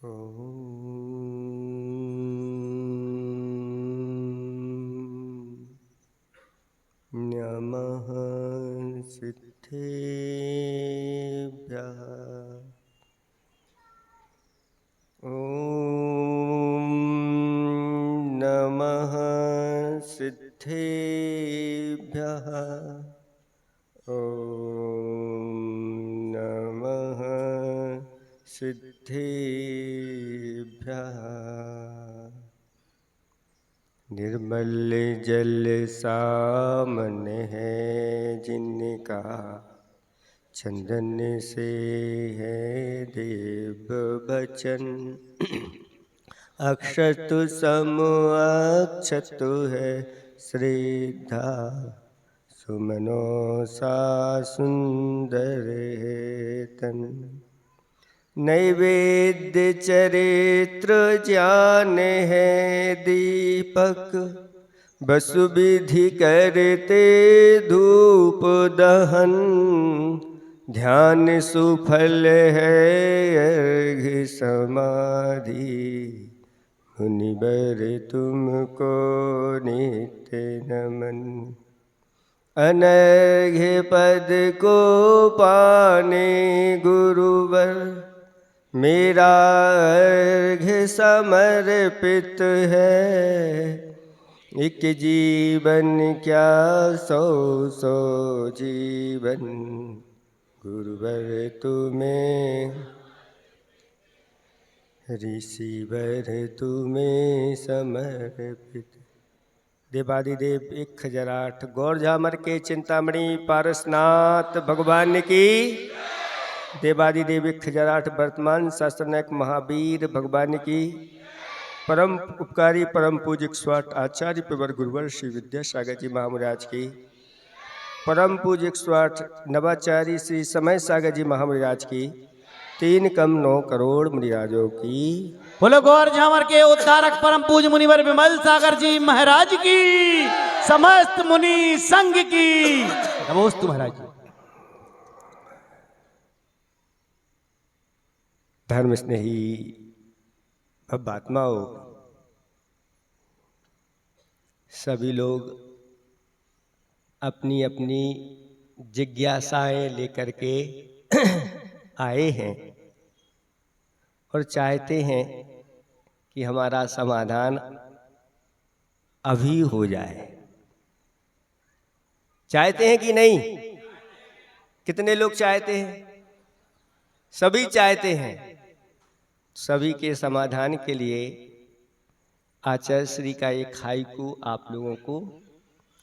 नमः सिद्धेभ्यः। ॐ नमः सिद्धेभ्यः। ॐ नमः सिद्धेभ्यः। निर्मल जल सामन है जिनका, चंदन से है देव बचन। अक्षत सम अक्षत है श्रद्धा, सुमनो सा सुंदर है तन। नैवेद्य चरित्र ज्ञान है दीपक, वसु विधि करते धूप दहन। ध्यान सुफल है अर्घ्य समाधि, मुनिवर तुमको नित्य नमन। अनर्घ्य पद को पाने गुरुवर, मेरा अर्घ्य समर्पित है। एक जीवन क्या सौ सौ जीवन, गुरुवर तुम्हें ऋषिवर तुम्हें समर्पित। देवादिदेव 1008 गौर झामर के चिंतामणि पारसनाथ भगवान की। देवादिदेव 1008 वर्तमान शास्त्र नायक महावीर भगवान की। परम उपकारी परम पूजिक स्वाट आचार्य प्रवर गुरुवर श्री विद्यासागर जी महाराज की। परम पूजिक स्वाट नवाचारी श्री समय सागर जी महाराज की। 3 कम 9 करोड़ मुनिराजों की। बोलो गौर झामर के उद्धारक परम पूज मुनिवर विमल सागर जी महाराज की, समस्त मुनि संघ की नमोस्तु महाराज जी। धर्म स्नेही भव्यात्माओं, सभी लोग अपनी अपनी जिज्ञासाएं लेकर के आए हैं और चाहते हैं कि हमारा समाधान अभी हो जाए। चाहते हैं कि नहीं? कितने लोग चाहते हैं? सभी चाहते हैं। सभी के समाधान के लिए आचार्य श्री का एक हाइकू आप लोगों को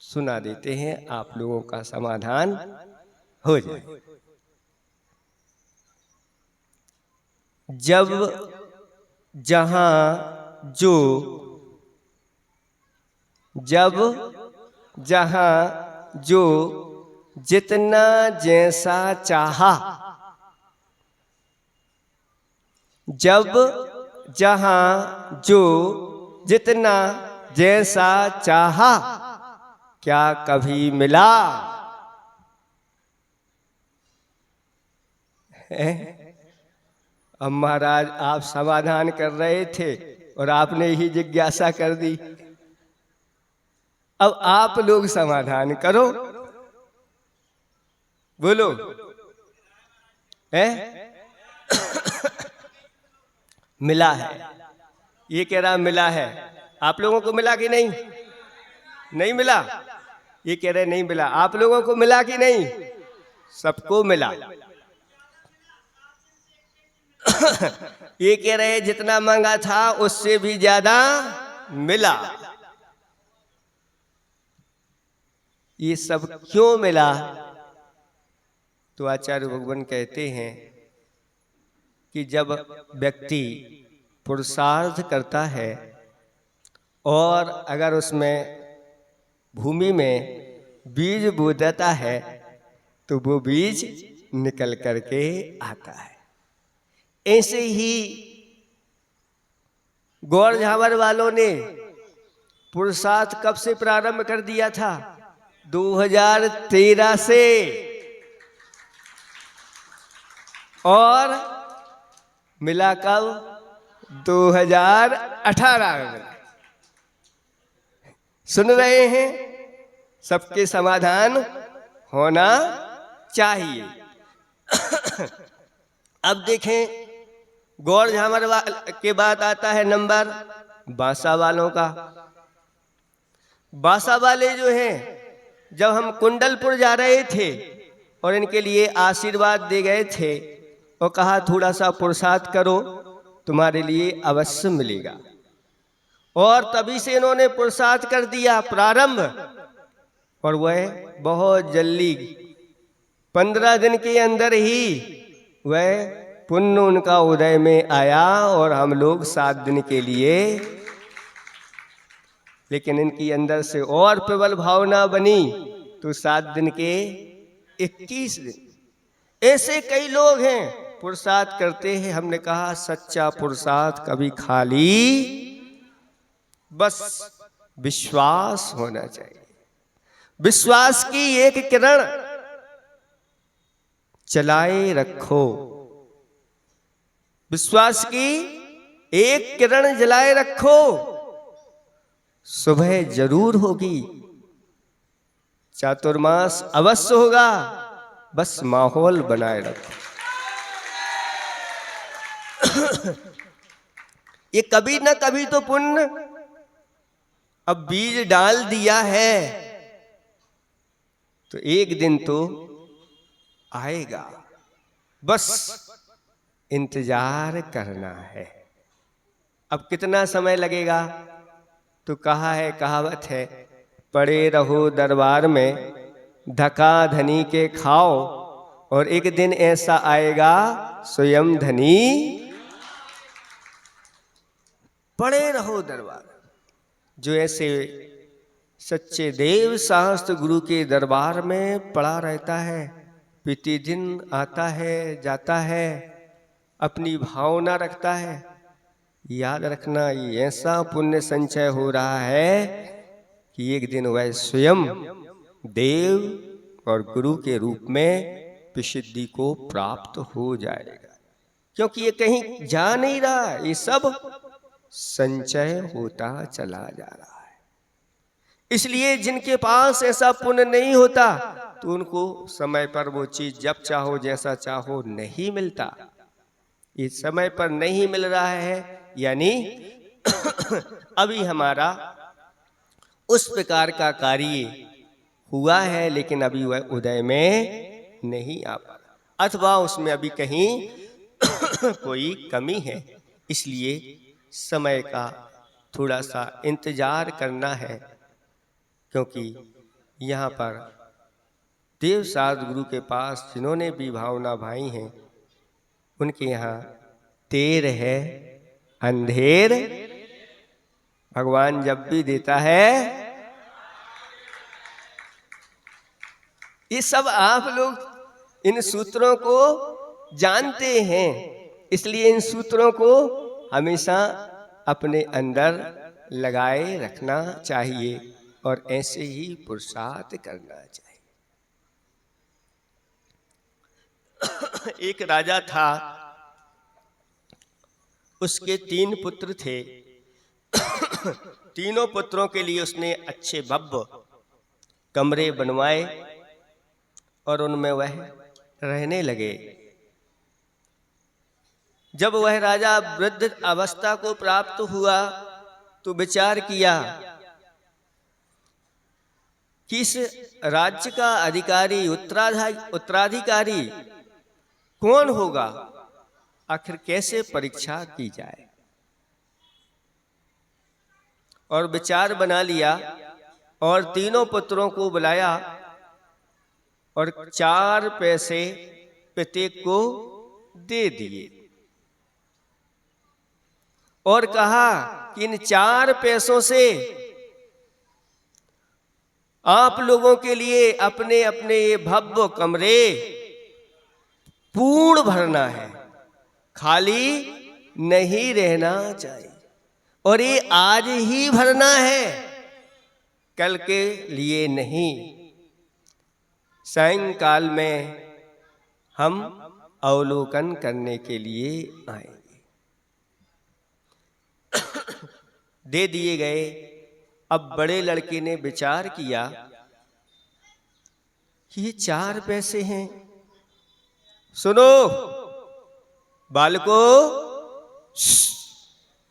सुना देते हैं, आप लोगों का समाधान हो जाए। जब जहां जो, जब जहां जो जितना जैसा चाहा, जब जहां जो जितना जैसा चाहा, क्या कभी मिला? अब महाराज आप समाधान कर रहे थे और आपने ही जिज्ञासा कर दी। अब आप लोग समाधान करो, बोलो। मिला है, ये कह रहा मिला है। आप लोगों को मिला कि नहीं? नहीं मिला। ये कह रहे नहीं मिला। आप लोगों को मिला कि नहीं? सबको मिला। ये कह रहे जितना मांगा था उससे भी ज्यादा मिला। ये सब क्यों मिला? तो आचार्य भगवान कहते हैं कि जब व्यक्ति पुरुषार्थ करता है और अगर उसमें भूमि में बीज बो देता है तो वो बीज निकल करके आता है। ऐसे ही गौर झावर वालों ने पुरुषार्थ कब से प्रारंभ कर दिया था? 2013 से। और मिला कब? 2018 में। सुन रहे हैं, सबके समाधान होना चाहिए। अब देखें, गौर झामर के बाद आता है नंबर बांसा वालों का। बांसा वाले जो हैं, जब हम कुंडलपुर जा रहे थे और इनके लिए आशीर्वाद दे गए थे और कहा थोड़ा सा पुरुषार्थ करो, तुम्हारे लिए अवश्य मिलेगा। और तभी से इन्होंने पुरुषार्थ कर दिया प्रारंभ, और वह बहुत जल्दी 15 दिन के अंदर ही वह पुण्य उनका उदय में आया और हम लोग 7 दिन के लिए, लेकिन इनकी अंदर से और प्रबल भावना बनी तो 7 दिन के 21 दिन। ऐसे कई लोग हैं पुरुषार्थ करते हैं। हमने कहा सच्चा पुरुषार्थ कभी खाली, बस विश्वास होना चाहिए। विश्वास की एक किरण चलाए रखो, विश्वास की एक किरण जलाए रखो, सुबह जरूर होगी, चातुर्मास अवश्य होगा, बस माहौल बनाए रखो। ये कभी न कभी तो पुण्य अब बीज डाल दिया है, तो एक दिन तो आएगा, बस इंतजार करना है। अब कितना समय लगेगा? तो कहा है, कहावत है, पड़े रहो दरबार में, धका धनी के खाओ, और एक दिन ऐसा आएगा स्वयं धनी। पड़े रहो दरबार, जो ऐसे सच्चे देव शास्त्र गुरु के दरबार में पड़ा रहता है, प्रतिदिन आता है जाता है, अपनी भावना रखता है, याद रखना ये ऐसा पुण्य संचय हो रहा है कि एक दिन वह स्वयं देव और गुरु के रूप में प्रसिद्धि को प्राप्त हो जाएगा। क्योंकि ये कहीं जा नहीं रहा, ये सब संचय होता चला जा रहा है। इसलिए जिनके पास ऐसा पुण्य नहीं होता तो उनको समय पर वो चीज जब चाहो जैसा चाहो नहीं मिलता। ये समय पर नहीं मिल रहा है, यानी अभी हमारा उस प्रकार का कार्य हुआ है, लेकिन अभी वह उदय में नहीं आ पा रहा, अथवा उसमें अभी कहीं कोई कमी है। इसलिए समय का थोड़ा सा इंतजार करना है, क्योंकि यहाँ पर देव शास्त्र गुरु के पास जिन्होंने भी भावना भाई हैं, उनके यहाँ देर है अंधेर भगवान जब भी देता है। ये सब आप लोग इन सूत्रों को जानते हैं, इसलिए इन सूत्रों को हमेशा अपने अंदर लगाए रखना चाहिए और ऐसे ही पुरुषार्थ करना चाहिए। एक राजा था, उसके 3 पुत्र थे। तीनों पुत्रों के लिए उसने अच्छे भव्य कमरे बनवाए और उनमें वह रहने लगे। जब वह राजा वृद्ध अवस्था को प्राप्त हुआ तो विचार किया कि इस राज्य का अधिकारी उत्तराधिकारी कौन होगा, आखिर कैसे परीक्षा की जाए। और विचार बना लिया और तीनों पुत्रों को बुलाया और 4 पैसे प्रत्येक को दे दिए और कहा कि इन 4 पैसों से आप लोगों के लिए अपने अपने ये भव्य कमरे पूर्ण भरना है, खाली नहीं रहना चाहिए। और ये आज ही भरना है, कल के लिए नहीं। सायंकाल में हम अवलोकन करने के लिए आएंगे। दे दिए गए। अब बड़े लड़के ने विचार किया कि ये 4 पैसे हैं। सुनो बालको,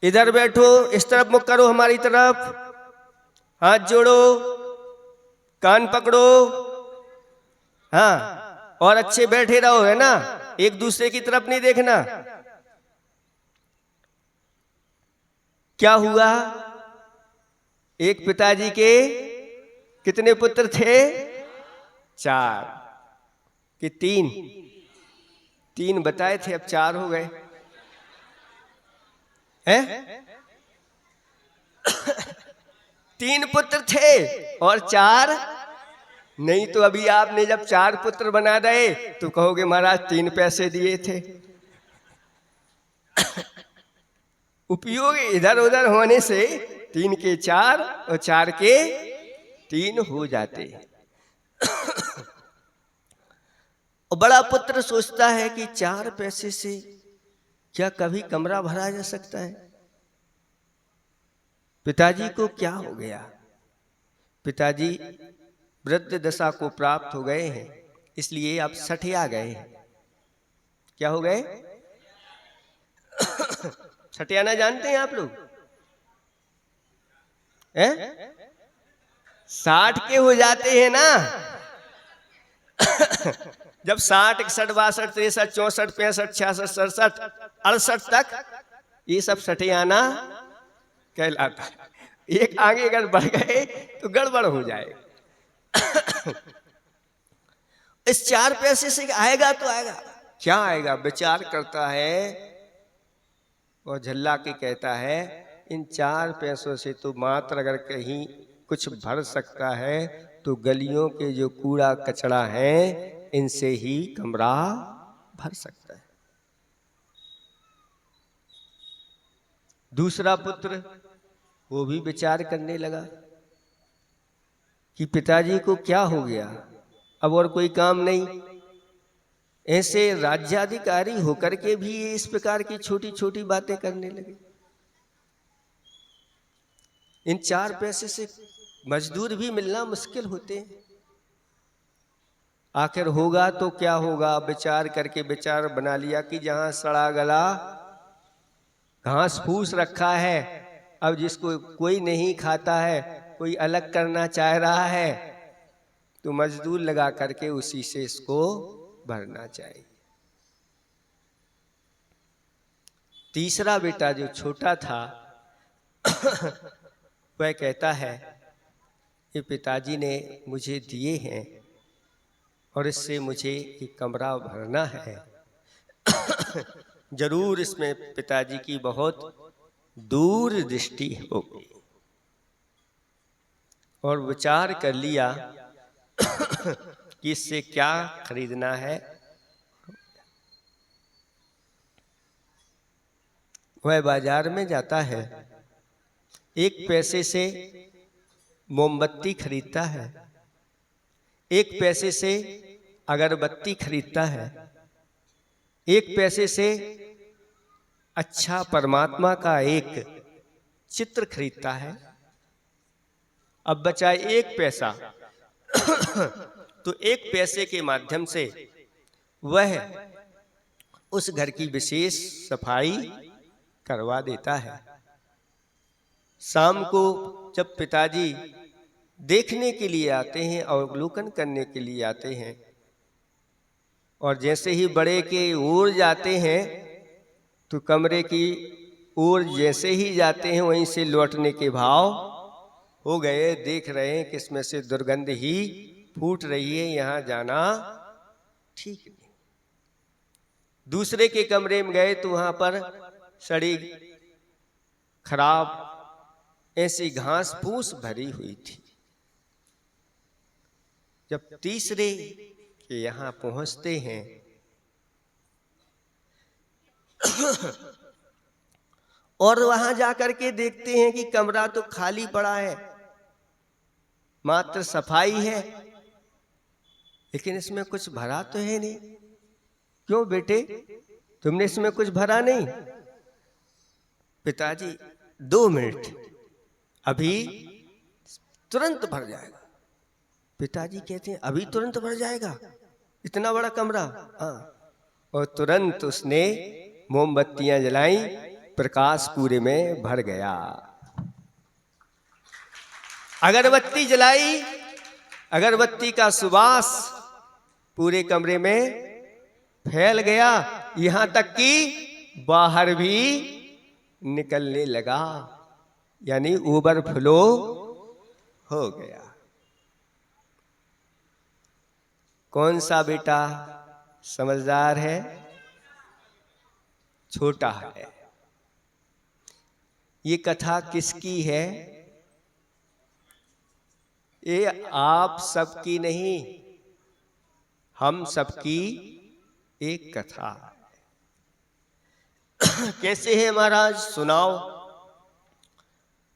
इधर बैठो, इस तरफ मुख करो, हमारी तरफ हाथ जोड़ो, कान पकड़ो, हाँ, और अच्छे बैठे रहो, है ना, एक दूसरे की तरफ नहीं देखना। क्या हुआ? एक पिताजी के कितने पुत्र थे? 4 कि 3? 3 बताए थे, अब 4 हो गए हैं। 3 पुत्र थे और 4 नहीं। तो अभी आपने जब 4 पुत्र बना दे तो कहोगे महाराज 3 पैसे दिए थे। उपयोग इधर उधर होने से 3 के 4 और 4 के 3 हो जाते। और बड़ा पुत्र सोचता है कि 4 पैसे से क्या कभी कमरा भरा जा सकता है? पिताजी को क्या हो गया? पिताजी वृद्ध दशा को प्राप्त हो गए हैं, इसलिए अब सठिया गए हैं। क्या हो गए? सठियाना जानते हैं आप लोग? हैं? 60 के हो जाते हैं ना। जब 60, 61, 62, 63, 64, 65, 66, 67, 68 तक ये सब सठियाना कहलाता है। एक आगे अगर बढ़ गए तो गड़बड़ हो जाए। इस 4 पैसे से आएगा तो आएगा, क्या आएगा? विचार करता है और झल्ला के कहता है इन 4 पैसों से तो मात्र अगर कहीं कुछ भर सकता है तो गलियों के जो कूड़ा कचरा है इनसे ही कमरा भर सकता है। दूसरा पुत्र वो भी विचार करने लगा कि पिताजी को क्या हो गया, अब और कोई काम नहीं। ऐसे राज्याधिकारी होकर के भी ये इस प्रकार की छोटी छोटी बातें करने लगे। इन 4 पैसे से मजदूर भी मिलना मुश्किल होते हैं। आखिर होगा तो क्या होगा? विचार करके विचार बना लिया कि जहां सड़ा गला घास फूस रखा है, अब जिसको कोई नहीं खाता है, कोई अलग करना चाह रहा है तो मजदूर लगा करके उसी से इसको भरना चाहिए। तीसरा बेटा जो छोटा था वह कहता है ये पिताजी ने मुझे दिए हैं और इससे मुझे एक कमरा भरना है। जरूर इसमें पिताजी की बहुत दूर दृष्टि होगी। और विचार कर लिया कि इससे क्या खरीदना है। वह बाजार में जाता है, 1 पैसे से मोमबत्ती खरीदता है, 1 पैसे से अगरबत्ती खरीदता है, 1 पैसे से अच्छा परमात्मा का एक चित्र खरीदता है। अब बचा 1 पैसा। तो 1 पैसे के माध्यम से वह उस घर की विशेष सफाई करवा देता है। शाम को जब पिताजी देखने के लिए आते हैं, अवलोकन करने के लिए आते हैं, और जैसे ही बड़े के ओर जाते हैं तो कमरे की ओर जैसे ही जाते हैं वहीं से लौटने के भाव हो गए। देख रहे हैं कि इसमें से दुर्गंध ही फूट रही है, यहाँ जाना ठीक नहीं। दूसरे के कमरे में गए तो वहां पर सड़ी खराब ऐसी घास फूस भरी हुई थी। जब तीसरे के यहाँ पहुंचते हैं और वहां जाकर के देखते हैं कि कमरा तो खाली पड़ा है, मात्र सफाई है, लेकिन इसमें कुछ भरा तो है नहीं। क्यों बेटे, तुमने इसमें कुछ भरा नहीं? पिताजी 2 मिनट, अभी तुरंत भर जाएगा। पिताजी कहते हैं अभी तुरंत भर जाएगा, इतना बड़ा कमरा? हाँ। और तुरंत उसने मोमबत्तियां जलाई, प्रकाश पूरे में भर गया। अगरबत्ती जलाई, अगरबत्ती का सुवास पूरे कमरे में फैल गया, यहां तक कि बाहर भी निकलने लगा, यानी ओवरफ्लो हो गया। कौन सा बेटा समझदार है? छोटा है। ये कथा किसकी है? ये आप सबकी नहीं, हम सबकी एक कथा है। कैसे है महाराज, सुनाओ।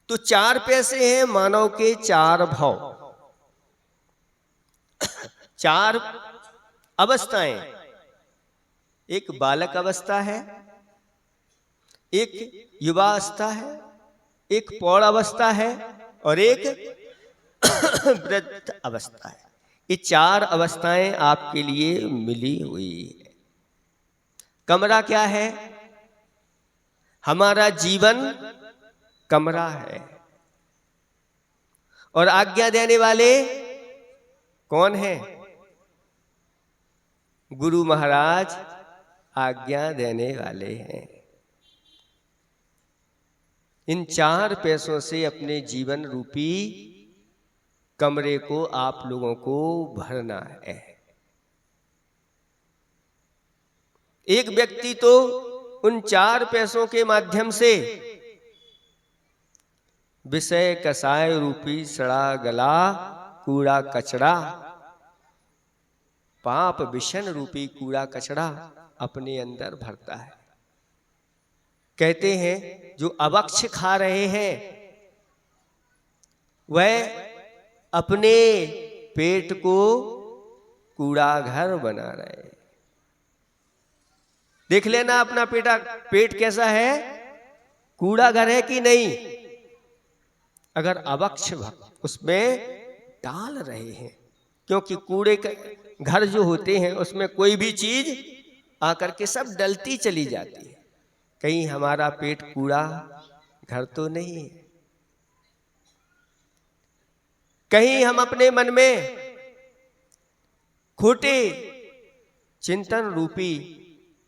तो 4 पैसे हैं मानव के 4 भाव, 4 अवस्थाएं। एक बालक अवस्था है, एक युवावस्था है, एक प्रौढ़ अवस्था है और एक वृद्ध अवस्था है। ये 4 अवस्थाएं आपके लिए मिली हुई है। कमरा क्या है? हमारा जीवन कमरा है। और आज्ञा देने वाले कौन हैं? गुरु महाराज आज्ञा देने वाले हैं। इन 4 पैसों से अपने जीवन रूपी कमरे को आप लोगों को भरना है। एक व्यक्ति तो उन 4 पैसों के माध्यम से विषय कसाय रूपी सड़ा गला कूड़ा कचड़ा, पाप विषण रूपी कूड़ा कचड़ा अपने अंदर भरता है। कहते हैं जो अभक्ष खा रहे हैं वह अपने पेट को कूड़ा घर बना रहे हैं। देख लेना अपना पेट कैसा है, कूड़ा घर है कि नहीं। अगर अभक्ष उसमें डाल रहे हैं, क्योंकि कूड़े के घर जो होते हैं उसमें कोई भी चीज आकर के सब डलती चली जाती है। कहीं हमारा पेट कूड़ा घर तो नहीं है। कहीं हम अपने मन में खोटे चिंतन रूपी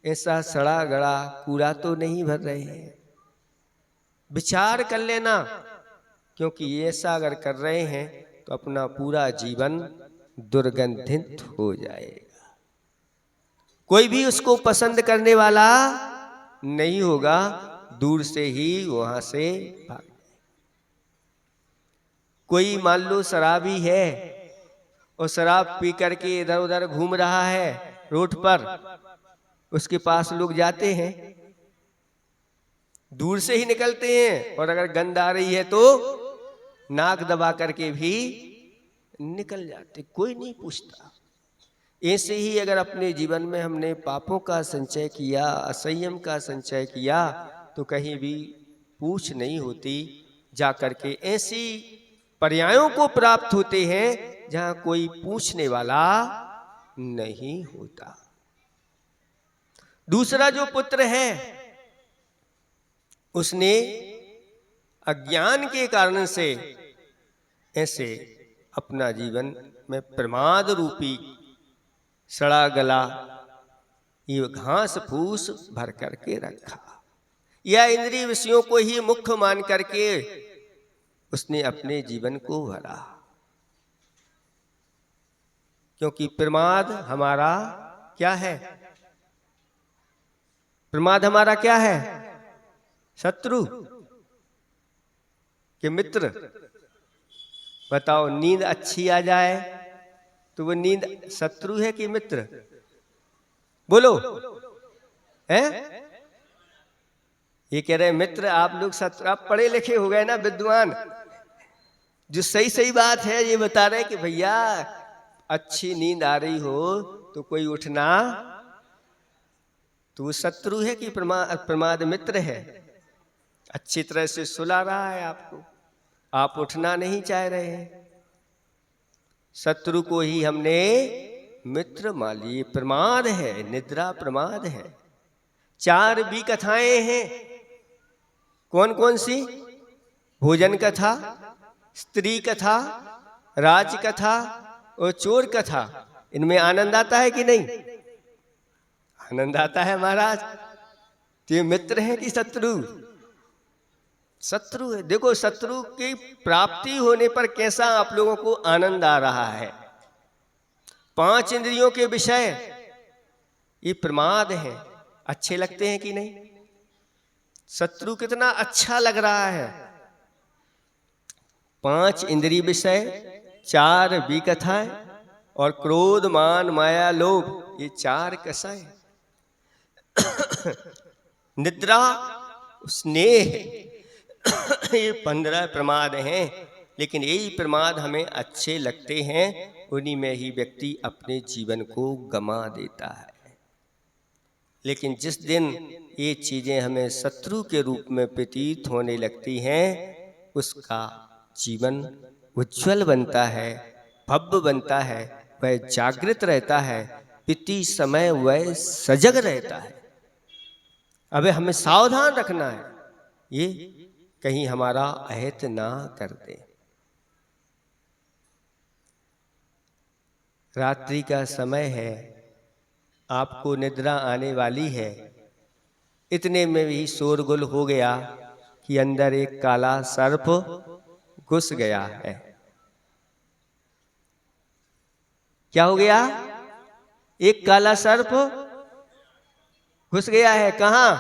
ऐसा सड़ा गड़ा कूड़ा तो नहीं भर रहे हैं। विचार कर लेना, क्योंकि ऐसा अगर कर रहे हैं तो अपना पूरा जीवन दुर्गंधित हो जाएगा। कोई भी उसको पसंद करने वाला नहीं होगा, दूर से ही वहां से भाग। कोई मान लो शराबी है और शराब पी करके इधर उधर घूम रहा है रोड पर, उसके पास लोग जाते हैं, दूर से ही निकलते हैं, और अगर गंध आ रही है तो नाक दबा करके भी निकल जाते, कोई नहीं पूछता। ऐसे ही अगर अपने जीवन में हमने पापों का संचय किया, असंयम का संचय किया, तो कहीं भी पूछ नहीं होती। जाकर के ऐसी पर्यायों को प्राप्त होते हैं जहां कोई पूछने वाला नहीं होता। दूसरा जो पुत्र है उसने अज्ञान के कारण से ऐसे अपना जीवन में प्रमाद रूपी सड़ा गला ये घास फूस भर करके रखा, या इंद्रिय विषयों को ही मुख्य मान करके उसने अपने जीवन को भरा। क्योंकि प्रमाद हमारा क्या है? प्रमाद हमारा क्या है? शत्रु कि मित्र? बताओ, नींद अच्छी आ जाए तो वो नींद शत्रु है कि मित्र? बोलो हैं? ये कह रहे मित्र, आप लोग शत्रु। आप पढ़े लिखे हो गए ना, विद्वान, जो सही सही बात है ये बता रहे कि भैया अच्छी नींद आ रही हो तो कोई उठना, तो वो शत्रु है कि प्रमाद मित्र है? अच्छी तरह से सुला रहा है आपको, आप उठना नहीं चाह रहे हैं। शत्रु को ही हमने मित्र मान लिए। प्रमाद है, निद्रा प्रमाद है। 4 भी कथाएं हैं। कौन कौन सी? भोजन कथा, स्त्री कथा, राज कथा और चोर कथा। इनमें आनंद आता है कि नहीं? आनंद आता है महाराज। तो ये मित्र है कि शत्रु? शत्रु है। देखो शत्रु की प्राप्ति होने पर कैसा आप लोगों को आनंद आ रहा है। 5 इंद्रियों के विषय ये प्रमाद है, अच्छे लगते हैं कि नहीं? शत्रु कितना अच्छा लग रहा है। 5 इंद्रिय विषय, 4 विकथाएं और क्रोध मान माया लोभ, ये 4 कसाएं। निद्रा, स्नेह, ये 15 प्रमाद हैं। लेकिन यही प्रमाद हमें अच्छे लगते हैं, उन्हीं में ही व्यक्ति अपने जीवन को गमा देता है। लेकिन जिस दिन ये चीजें हमें शत्रु के रूप में प्रतीत होने लगती हैं, उसका जीवन उज्जवल बनता है, भव्य बनता है, वह जागृत रहता है, प्रति समय वह सजग रहता है। अबे हमें सावधान रखना है, ये कहीं हमारा अहित ना कर दे। रात्रि का समय है, आपको निद्रा आने वाली है। इतने में भी शोरगुल हो गया कि अंदर एक काला सर्प घुस गया है। क्या हो गया? एक काला सर्प घुस गया है। कहां?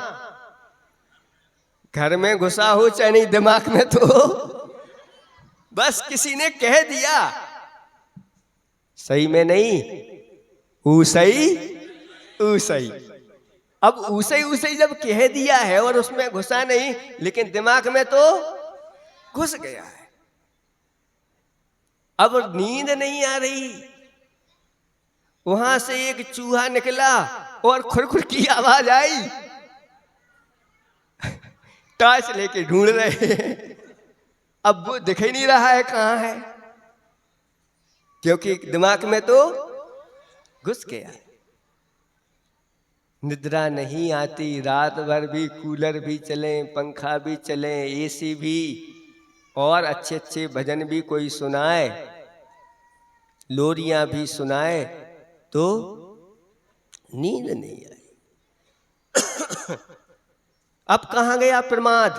घर में घुसा हो चाहे नहीं, दिमाग में तो बस किसी ने कह दिया, सही में नहीं, ऊसई ऊसई। अब ऊसई ऊसई जब कह दिया है और उसमें घुसा नहीं, लेकिन दिमाग में तो घुस गया है। अब नींद नहीं आ रही। वहां से एक चूहा निकला और खुरखुर की आवाज आई। टॉर्च लेके ढूंढ रहे हैं, अब वो दिख ही नहीं रहा है कहां है, क्योंकि दिमाग में तो घुस गया। निद्रा नहीं आती, रात भर भी कूलर भी चले, पंखा भी चले, एसी भी, और अच्छे अच्छे भजन भी कोई सुनाए, लोरियां भी सुनाए, तो नींद नहीं आई। अब कहां गया प्रमाद?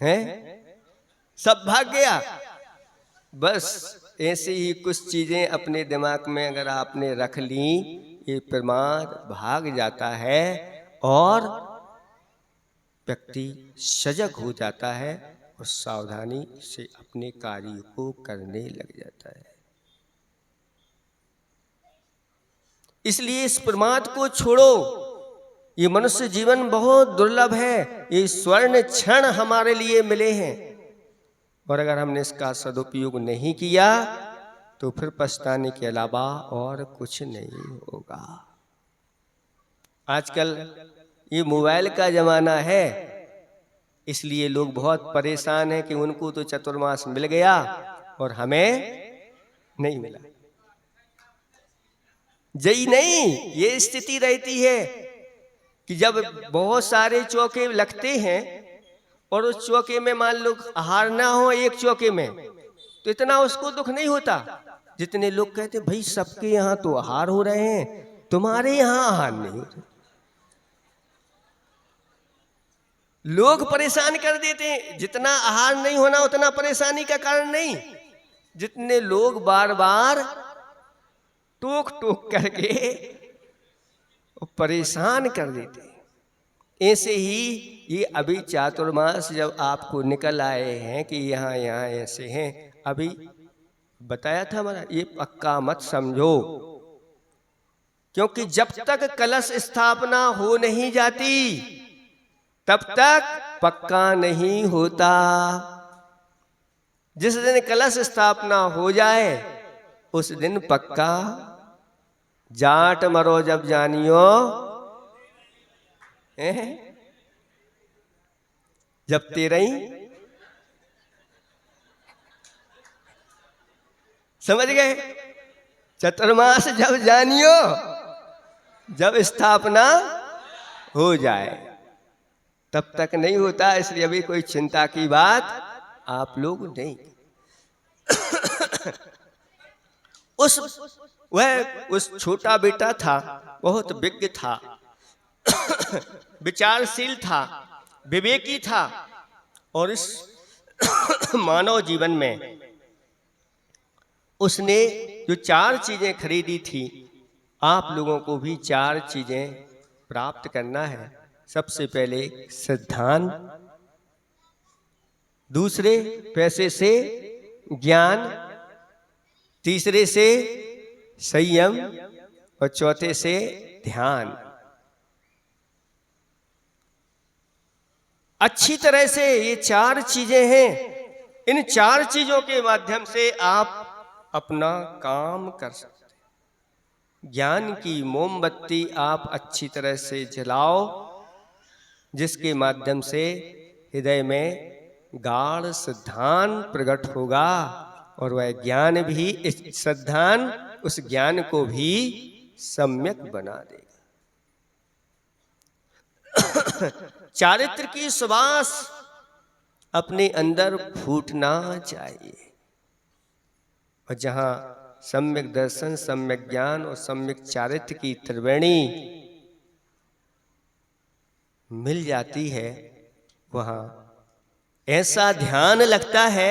है सब भाग गया। बस ऐसे ही कुछ चीजें अपने दिमाग में अगर आपने रख ली, ये प्रमाद भाग जाता है और व्यक्ति सजग हो जाता है और सावधानी से अपने कार्य को करने लग जाता है। इसलिए इस प्रमाद को छोड़ो। ये मनुष्य जीवन बहुत दुर्लभ है, ये स्वर्ण क्षण हमारे लिए मिले हैं, और अगर हमने इसका सदुपयोग नहीं किया तो फिर पछताने के अलावा और कुछ नहीं होगा। आजकल ये मोबाइल का जमाना है, इसलिए लोग बहुत परेशान हैं कि उनको तो चतुर्मास मिल गया और हमें नहीं मिला। यही नहीं, ये स्थिति रहती है कि जब बहुत सारे चौके लगते हैं और उस चौके में मान लो आहार ना हो एक चौके में, तो इतना उसको दुख नहीं होता जितने लोग कहते भाई सबके यहाँ तो आहार हो रहे हैं, तुम्हारे यहाँ आहार नहीं हो रहे। लोग परेशान कर देते हैं। जितना आहार नहीं होना उतना परेशानी का कारण नहीं, जितने लोग बार बार टोक टोक करके परेशान कर देते हैं। ऐसे ही ये अभी चातुर्मास जब आपको निकल आए हैं कि यहाँ यहाँ ऐसे हैं, अभी बताया था हमारा, ये पक्का मत समझो, क्योंकि जब तक कलश स्थापना हो नहीं जाती तब तक पक्का नहीं होता। जिस दिन कलश स्थापना हो जाए उस दिन पक्का। जाट मरो जब जानियो, जब तेरही समझ गए। चतुर्मास जब जानियो, जब स्थापना हो जाए तब तक नहीं होता। इसलिए अभी कोई चिंता की बात आप लोग नहीं। उस छोटा बेटा था, बहुत विज्ञ था, विचारशील था, विवेकी था, और इस मानव जीवन में उसने जो 4 चीजें खरीदी थी, आप लोगों को भी 4 चीजें प्राप्त करना है। सबसे पहले सिद्धांत, दूसरे पैसे से ज्ञान, तीसरे से संयम और चौथे से ध्यान। अच्छी तरह से ये 4 चीजें हैं। इन 4 चीजों के माध्यम से आप अपना काम कर सकते हैं। ज्ञान की मोमबत्ती आप अच्छी तरह से जलाओ, जिसके माध्यम से हृदय में गाढ़ सिद्धांत प्रकट होगा, और वह ज्ञान भी, इस सिद्धांत उस ज्ञान को भी सम्यक बना देगा। चारित्र की सुवास अपने अंदर फूटना चाहिए, और जहां सम्यक दर्शन, सम्यक ज्ञान और सम्यक चारित्र की त्रिवेणी मिल जाती है, वहां ऐसा ध्यान लगता है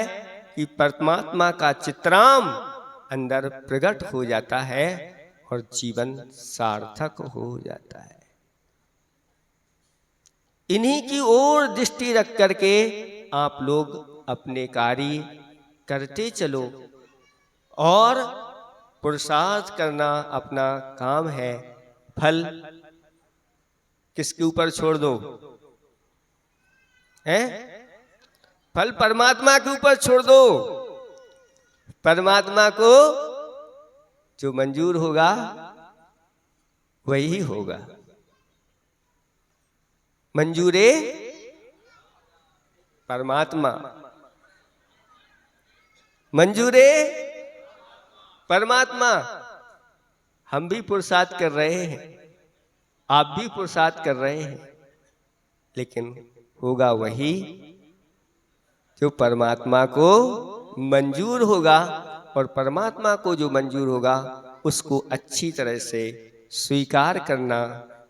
कि परमात्मा का चित्राम अंदर प्रकट हो जाता है और जीवन सार्थक हो जाता है। इन्हीं की ओर दृष्टि रख करके आप लोग अपने कार्य करते चलो, और पुरुषार्थ करना अपना काम है। फल किसके ऊपर छोड़ दो? हैं? फल परमात्मा के ऊपर छोड़ दो। परमात्मा को जो मंजूर होगा वही होगा। मंजूरे परमात्मा, मंजूरे परमात्मा। हम भी पुरुषार्थ कर रहे हैं, आप भी पुरुषार्थ कर रहे हैं, लेकिन होगा वही जो परमात्मा को मंजूर होगा। और परमात्मा को जो मंजूर होगा उसको अच्छी तरह से स्वीकार करना,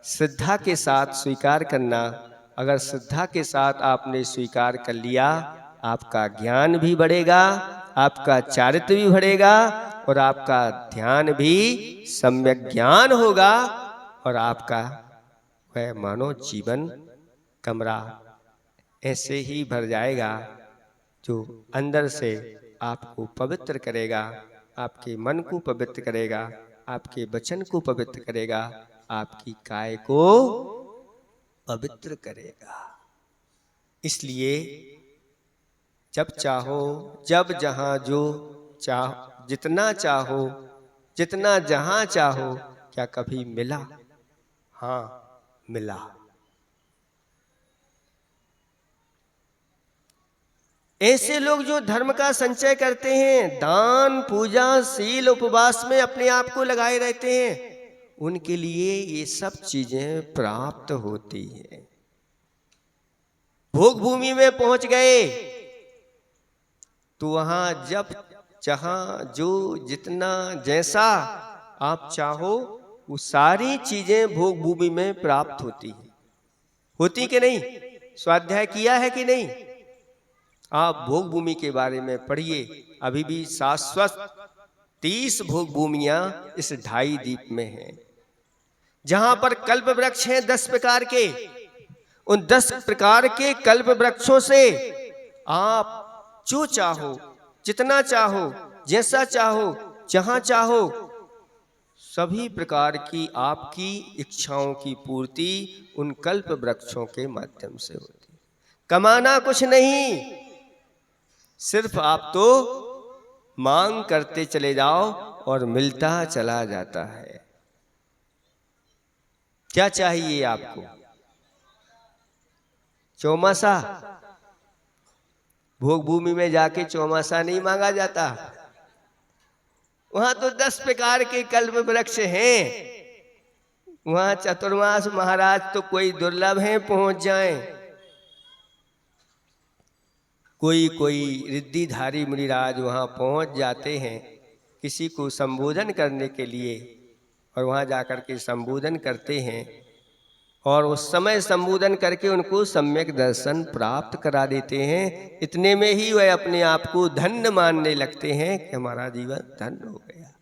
श्रद्धा के साथ स्वीकार करना। अगर श्रद्धा के साथ आपने स्वीकार कर लिया, आपका ज्ञान भी बढ़ेगा, आपका चारित्र भी बढ़ेगा, और आपका ध्यान भी सम्यक ज्ञान होगा, और आपका वह मानो जीवन कमरा ऐसे ही भर जाएगा जो अंदर से आपको पवित्र करेगा, आपके मन को पवित्र करेगा, आपके वचन को पवित्र करेगा, आपकी काय को पवित्र करेगा। इसलिए जब चाहो, जब जहां जो चाहो, जितना चाहो, जितना जहां चाहो, क्या कभी मिला? हाँ, मिला। ऐसे लोग जो धर्म का संचय करते हैं, दान, पूजा, शील, उपवास में अपने आप को लगाए रहते हैं, उनके लिए ये सब चीजें प्राप्त होती हैं। भोग भूमि में पहुंच गए तो वहां जब, जहां, जो, जितना, जैसा आप चाहो, वो सारी चीजें भोग भूमि में प्राप्त होती हैं। होती कि नहीं? स्वाध्याय किया है कि नहीं? आप भोग भूमि के बारे में पढ़िए। अभी भी शाश्वत 30 भोग भूमियां इस 2.5 द्वीप में हैं, जहां पर कल्प वृक्ष हैं 10 प्रकार के। उन 10 प्रकार के कल्प वृक्षों से आप जो चाहो, जितना चाहो, जैसा चाहो, जहां चाहो, सभी प्रकार की आपकी इच्छाओं की पूर्ति उन कल्प वृक्षों के माध्यम से होती है। कमाना कुछ नहीं, सिर्फ आप तो मांग करते चले जाओ और मिलता चला जाता है। क्या चाहिए आपको? चौमासा भोग भूमि में जाके चौमासा नहीं मांगा जाता, वहां तो 10 प्रकार के कल्प वृक्ष हैं। वहां चतुर्मास महाराज तो कोई दुर्लभ हैं पहुंच जाएं, कोई कोई रिद्धिधारी मुनिराज वहां पहुंच जाते हैं किसी को संबोधन करने के लिए, और वहां जाकर के संबोधन करते हैं और उस समय संबोधन करके उनको सम्यक दर्शन प्राप्त करा देते हैं। इतने में ही वह अपने आप को धन्य मानने लगते हैं कि हमारा जीवन धन्य हो गया।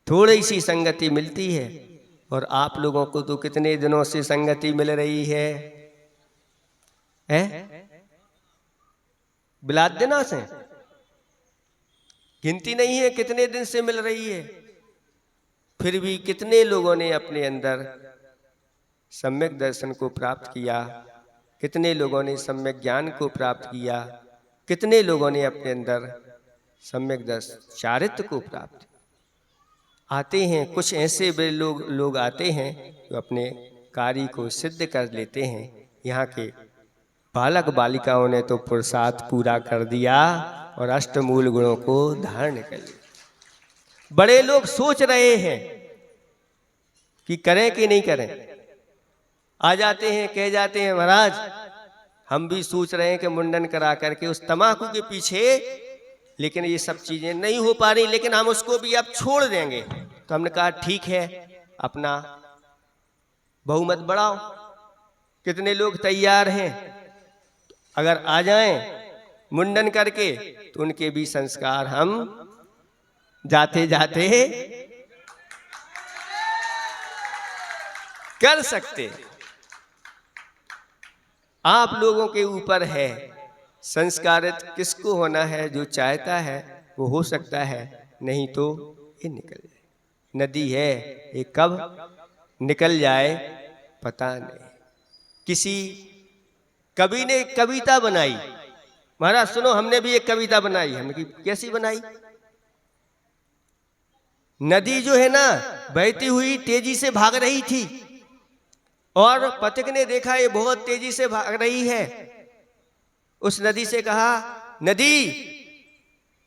थोड़ी सी संगति मिलती है, और आप लोगों को तो कितने दिनों से संगति मिल रही है, बिलात दिनों से, गिनती नहीं है कितने दिन से मिल रही है। फिर भी कितने लोगों ने अपने अंदर सम्यक दर्शन को प्राप्त किया, कितने लोगों ने सम्यक ज्ञान को प्राप्त किया, कितने लोगों ने अपने अंदर सम्यक दर्शन चारित्र को प्राप्त। आते हैं कुछ ऐसे बड़े लोग आते हैं जो अपने कार्य को सिद्ध कर लेते हैं। यहाँ के बालक बालिकाओं ने तो पुरुषार्थ पूरा कर दिया और अष्टमूल गुणों को धारण कर लिया। बड़े लोग सोच रहे हैं कि करें कि नहीं करें, आ जाते हैं, कह जाते हैं महाराज हम भी सोच रहे हैं कि मुंडन करा करके उस तमाकू के पीछे, लेकिन ये सब चीजें नहीं हो पा रही, लेकिन हम उसको भी अब छोड़ देंगे। तो हमने कहा ठीक है, अपना बहुमत बढ़ाओ, कितने लोग तैयार हैं, अगर आ जाएं मुंडन करके तो उनके भी संस्कार हम जाते जाते कर सकते। आप लोगों के ऊपर है, संस्कारित किसको होना है, जो चाहता है वो हो सकता है, नहीं तो ये निकल जाए। नदी है ये कब निकल जाए पता नहीं। किसी कवि ने एक कविता बनाई, महाराज सुनो, हमने भी एक कविता बनाई। हमने की कैसी बनाई? नदी जो है ना बहती हुई तेजी से भाग रही थी, और पथिक ने देखा ये बहुत तेजी से भाग रही है। उस नदी से कहा, नदी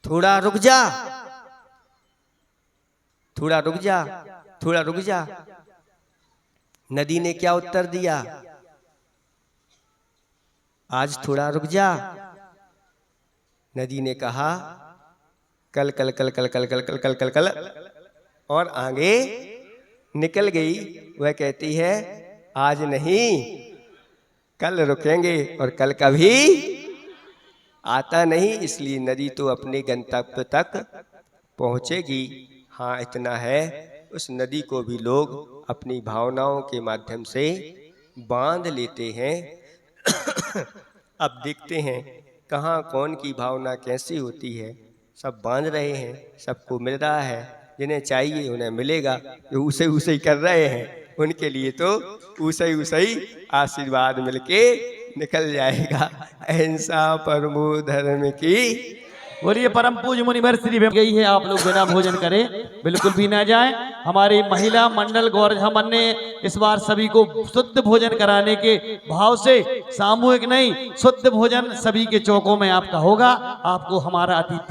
थोड़ा रुक जा, थोड़ा रुक जा, थोड़ा रुक जा। नदी ने क्या उत्तर दिया? आज थोड़ा रुक जा। नदी ने कहा कल कल कल कल कल कल कल कल कल कल, और आगे निकल गई। वह कहती है आज नहीं, कल रुकेंगे, और कल कभी आता नहीं, इसलिए नदी तो अपने गंतव्य तक पहुंचेगी। हाँ इतना है, उस नदी को भी लोग अपनी भावनाओं के माध्यम से बांध लेते हैं। अब देखते हैं कहाँ कौन की भावना कैसी होती है। सब बांध रहे हैं, सबको मिल रहा है, जिन्हें चाहिए उन्हें मिलेगा। जो उसे ही कर रहे हैं उनके लिए तो उसे ही आशीर्वाद मिलके निकल जाएगा। अहिंसा परमो धर्म की। और ये परम पूज्य मुनिवर श्री गई है, आप लोग बिना भोजन करे बिल्कुल भी ना जाएं। हमारी महिला मंडल गौरझा मन ने इस बार सभी को शुद्ध भोजन कराने के भाव से, सामूहिक नहीं शुद्ध भोजन सभी के चौकों में आपका होगा। आपको हमारा अतिथि